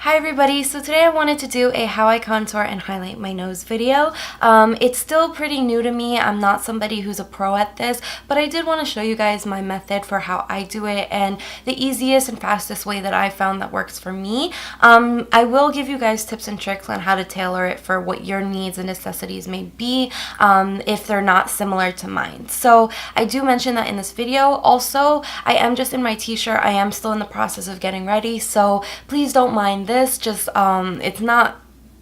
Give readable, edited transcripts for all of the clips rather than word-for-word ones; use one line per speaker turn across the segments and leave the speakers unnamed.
Hi everybody, so today I wanted to do a how I contour and highlight my nose video. It's still pretty new to me. I'm not somebody who's a pro at this, but I did want to show you guys my method for how I do it and the easiest and fastest way that I found that works for me. I will give you guys tips and tricks on how to tailor it for what your needs and necessities may be if they're not similar to mine. So I do mention that in this video. Also, I am just in my t-shirt. I am still in the process of getting ready, so please don't mind this. Just it's not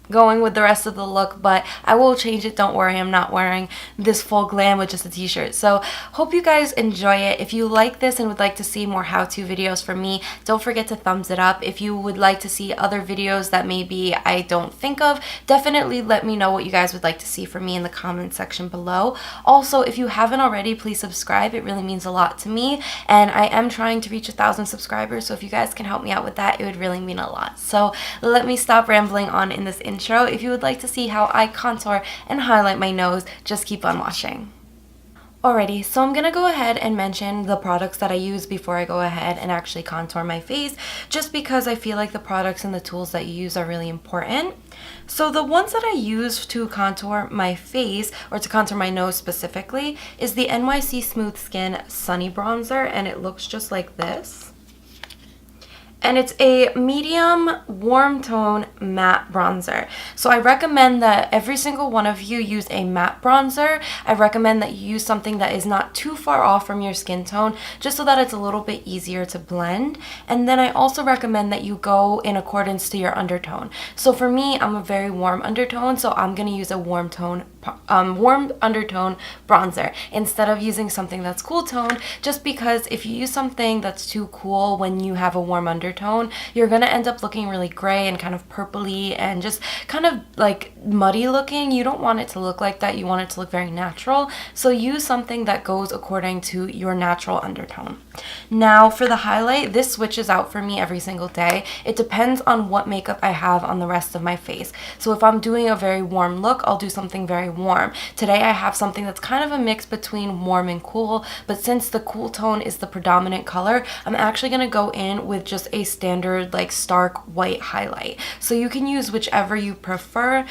going with the rest of the look, but I will change it. Don't worry, I'm not wearing this full glam with just a t-shirt. So hope you guys enjoy it. If you like this and would like to see more how-to videos from me, don't forget to thumbs it up. If you would like to see other videos that maybe I don't think of, definitely let me know what you guys would like to see from me in the comment section below. Also, if you haven't already, please subscribe. It really means a lot to me, and I am trying to reach 1,000 subscribers, so if you guys can help me out with that, it would really mean a lot. So let me stop rambling on in this intro. If you would like to see how I contour and highlight my nose, just keep on watching. Alrighty, so I'm gonna go ahead and mention the products that I use before I go ahead and actually contour my face, just because I feel like the products and the tools that you use are really important. So the ones that I use to contour my face, or to contour my nose specifically, is the NYC Smooth Skin Sunny Bronzer, and it looks just like this. And it's a medium warm tone matte bronzer. So I recommend that every single one of you use a matte bronzer. I recommend that you use something that is not too far off from your skin tone, just so that it's a little bit easier to blend. And then I also recommend that you go in accordance to your undertone. So for me, I'm a very warm undertone, so I'm gonna use a warm undertone bronzer instead of using something that's cool toned, just because if you use something that's too cool when you have a warm undertone, you're gonna end up looking really gray and kind of purpley and just kind of like muddy looking. You don't want it to look like that. You want it to look very natural. So use something that goes according to your natural undertone. Now for the highlight, this switches out for me every single day. It depends on what makeup I have on the rest of my face. So if I'm doing a very warm look, I'll do something very warm. Today I have something that's kind of a mix between warm and cool, but since the cool tone is the predominant color, I'm actually gonna go in with just a standard like stark white highlight. So you can use whichever you prefer.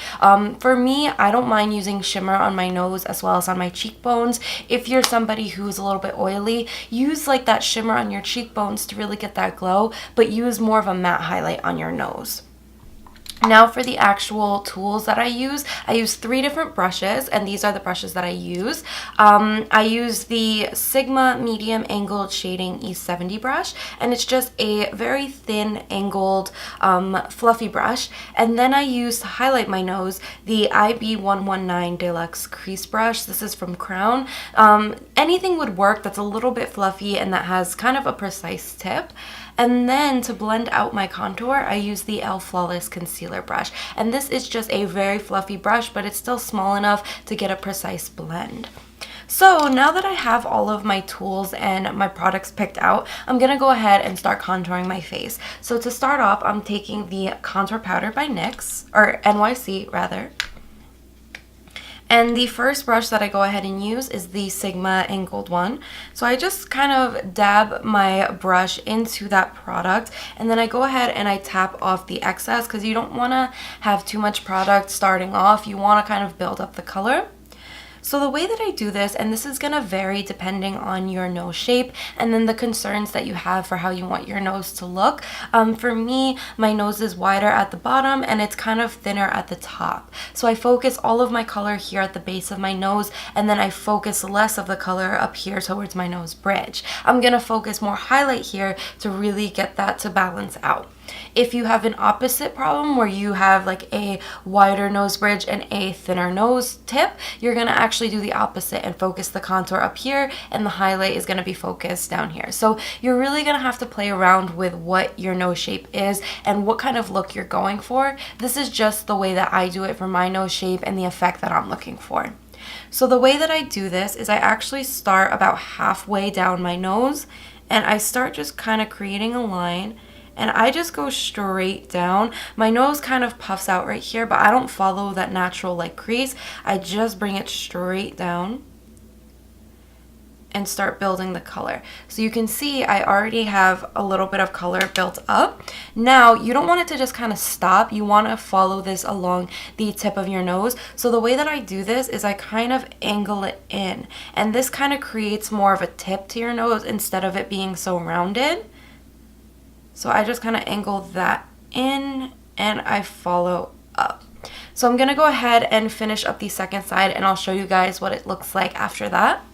For me, I don't mind using shimmer on my nose as well as on my cheekbones. If you're somebody who's a little bit oily, use like that shimmer on your cheekbones to really get that glow, but use more of a matte highlight on your nose. Now for the actual tools that I use 3 different brushes, and these are the brushes that I use. I use the Sigma Medium Angled Shading E70 brush, and it's just a very thin angled fluffy brush. And then I use, to highlight my nose, the IB119 Deluxe Crease Brush. This is from Crown. Anything would work that's a little bit fluffy and that has kind of a precise tip. And then to blend out my contour, I use the e.l.f. Flawless Concealer brush. And this is just a very fluffy brush, but it's still small enough to get a precise blend. So now that I have all of my tools and my products picked out, I'm gonna go ahead and start contouring my face. So to start off, I'm taking the contour powder by NYX, or NYC rather. And the first brush that I go ahead and use is the Sigma Angled one. So I just kind of dab my brush into that product, and then I go ahead and I tap off the excess, because you don't want to have too much product starting off. You want to kind of build up the color. So the way that I do this, and this is going to vary depending on your nose shape and then the concerns that you have for how you want your nose to look. For me, my nose is wider at the bottom and it's kind of thinner at the top. So I focus all of my color here at the base of my nose, and then I focus less of the color up here towards my nose bridge. I'm going to focus more highlight here to really get that to balance out. If you have an opposite problem where you have like a wider nose bridge and a thinner nose tip, you're going to actually do the opposite and focus the contour up here, and the highlight is going to be focused down here. So you're really going to have to play around with what your nose shape is and what kind of look you're going for. This is just the way that I do it for my nose shape and the effect that I'm looking for. So the way that I do this is I actually start about halfway down my nose, and I start just kind of creating a line, and I just go straight down. My nose kind of puffs out right here, but I don't follow that natural like crease. I just bring it straight down. and start building the color. So you can see I already have a little bit of color built up. Now you don't want it to just kind of stop. You want to follow this along the tip of your nose. So the way that I do this is I kind of angle it in, and this kind of creates more of a tip to your nose instead of it being so rounded. So I just kind of angle that in and I follow up. So I'm gonna go ahead and finish up the second side, and I'll show you guys what it looks like after that.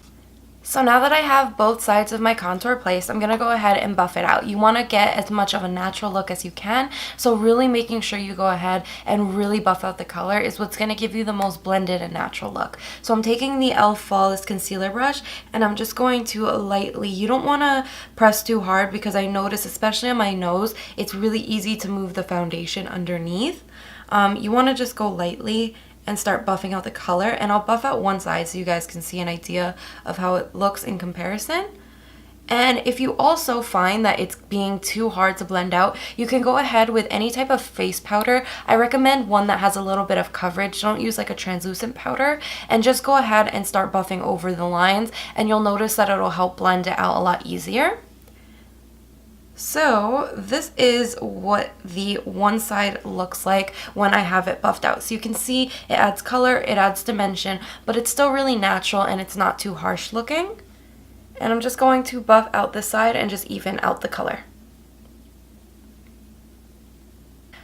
So now that I have both sides of my contour placed, I'm going to go ahead and buff it out. You want to get as much of a natural look as you can. So really making sure you go ahead and really buff out the color is what's going to give you the most blended and natural look. So I'm taking the e.l.f. Flawless Concealer Brush, and I'm just going to lightly, you don't want to press too hard because I notice, especially on my nose, it's really easy to move the foundation underneath. You want to just go lightly and start buffing out the color, and I'll buff out one side so you guys can see an idea of how it looks in comparison. And if you also find that it's being too hard to blend out, you can go ahead with any type of face powder. I recommend one that has a little bit of coverage. Don't use like a translucent powder, and just go ahead and start buffing over the lines, and you'll notice that it'll help blend it out a lot easier. So this is what the one side looks like when I have it buffed out. So you can see it adds color, it adds dimension, but it's still really natural and it's not too harsh looking. And I'm just going to buff out this side and just even out the color.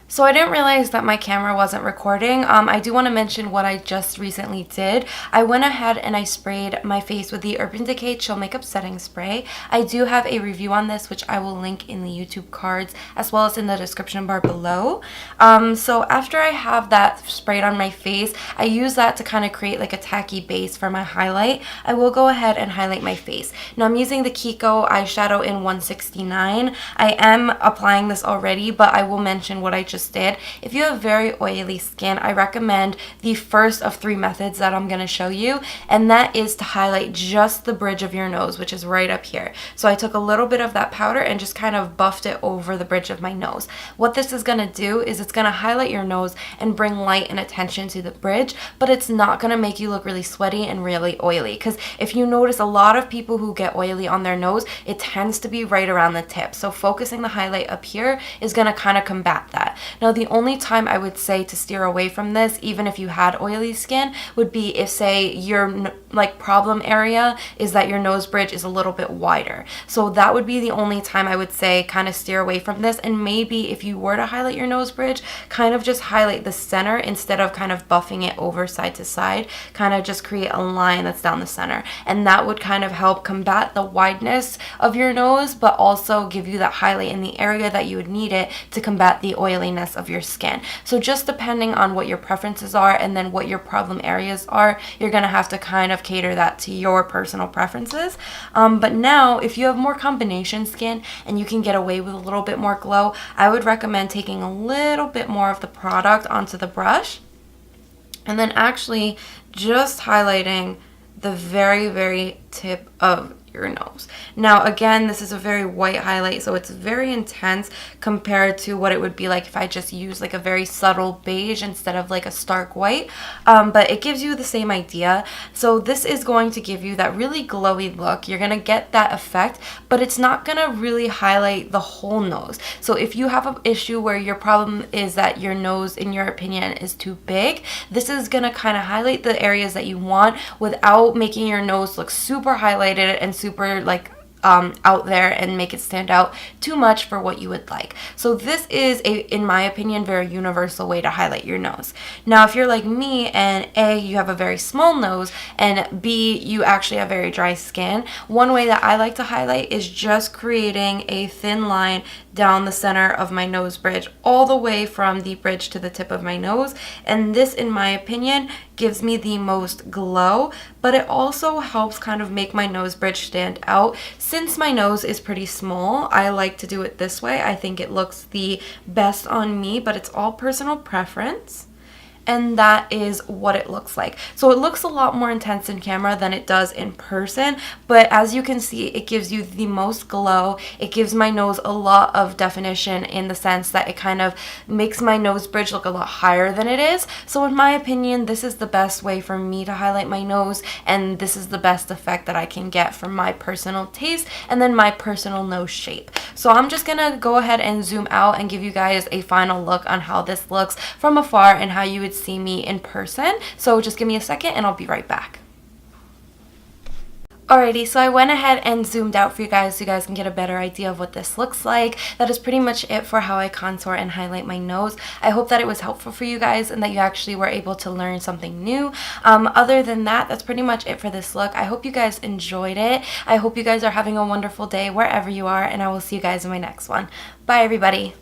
So I didn't realize that my camera wasn't recording. I do want to mention what I just recently did. I went ahead and I sprayed my face with the Urban Decay Chill Makeup Setting Spray. I do have a review on this, which I will link in the YouTube cards as well as in the description bar below. So after I have that sprayed on my face, I use that to kind of create like a tacky base for my highlight. I will go ahead and highlight my face. Now I'm using the Kiko eyeshadow in 169. I am applying this already, but I will mention what I just did. If you have very oily skin, I recommend the first of 3 methods that I'm going to show you, and that is to highlight just the bridge of your nose, which is right up here. So I took a little bit of that powder and just kind of buffed it over the bridge of my nose. What this is going to do is it's going to highlight your nose and bring light and attention to the bridge, but it's not going to make you look really sweaty and really oily, because if you notice, a lot of people who get oily on their nose, it tends to be right around the tip. So focusing the highlight up here is going to kind of combat that. Now, the only time I would say to steer away from this, even if you had oily skin, would be if, say, your like problem area is that your nose bridge is a little bit wider. So that would be the only time I would say kind of steer away from this. And maybe if you were to highlight your nose bridge, kind of just highlight the center instead of kind of buffing it over side to side. Kind of just create a line that's down the center, and that would kind of help combat the wideness of your nose, but also give you that highlight in the area that you would need it to combat the oiliness of your skin. So just depending on what your preferences are and then what your problem areas are, you're going to have to kind of cater that to your personal preferences. But now, if you have more combination skin and you can get away with a little bit more glow, I would recommend taking a little bit more of the product onto the brush and then actually just highlighting the very, very tip of your nose. Now again, this is a very white highlight, so it's very intense compared to what it would be like if I just use like a very subtle beige instead of like a stark white, but it gives you the same idea. So this is going to give you that really glowy look. You're gonna get that effect, but it's not gonna really highlight the whole nose. So if you have an issue where your problem is that your nose, in your opinion, is too big, this is gonna kind of highlight the areas that you want without making your nose look super highlighted and super like out there and make it stand out too much for what you would like. So this is in my opinion, very universal way to highlight your nose. Now, if you're like me and A, you have a very small nose, and B, you actually have very dry skin, one way that I like to highlight is just creating a thin line down the center of my nose bridge, all the way from the bridge to the tip of my nose. And this, in my opinion, gives me the most glow, but it also helps kind of make my nose bridge stand out. Since my nose is pretty small, I like to do it this way. I think it looks the best on me, but it's all personal preference. and that is what it looks like. So it looks a lot more intense in camera than it does in person, but as you can see, it gives you the most glow. It gives my nose a lot of definition in the sense that it kind of makes my nose bridge look a lot higher than it is. So in my opinion, this is the best way for me to highlight my nose, and this is the best effect that I can get from my personal taste and then my personal nose shape. So I'm just gonna go ahead and zoom out and give you guys a final look on how this looks from afar and how you would see me in person. So just give me a second and I'll be right back. Alrighty, so I went ahead and zoomed out for you guys so you guys can get a better idea of what this looks like. That is pretty much it for how I contour and highlight my nose. I hope that it was helpful for you guys and that you actually were able to learn something new. Other than that, that's pretty much it for this look. I hope you guys enjoyed it. I hope you guys are having a wonderful day wherever you are, and I will see you guys in my next one. Bye, everybody.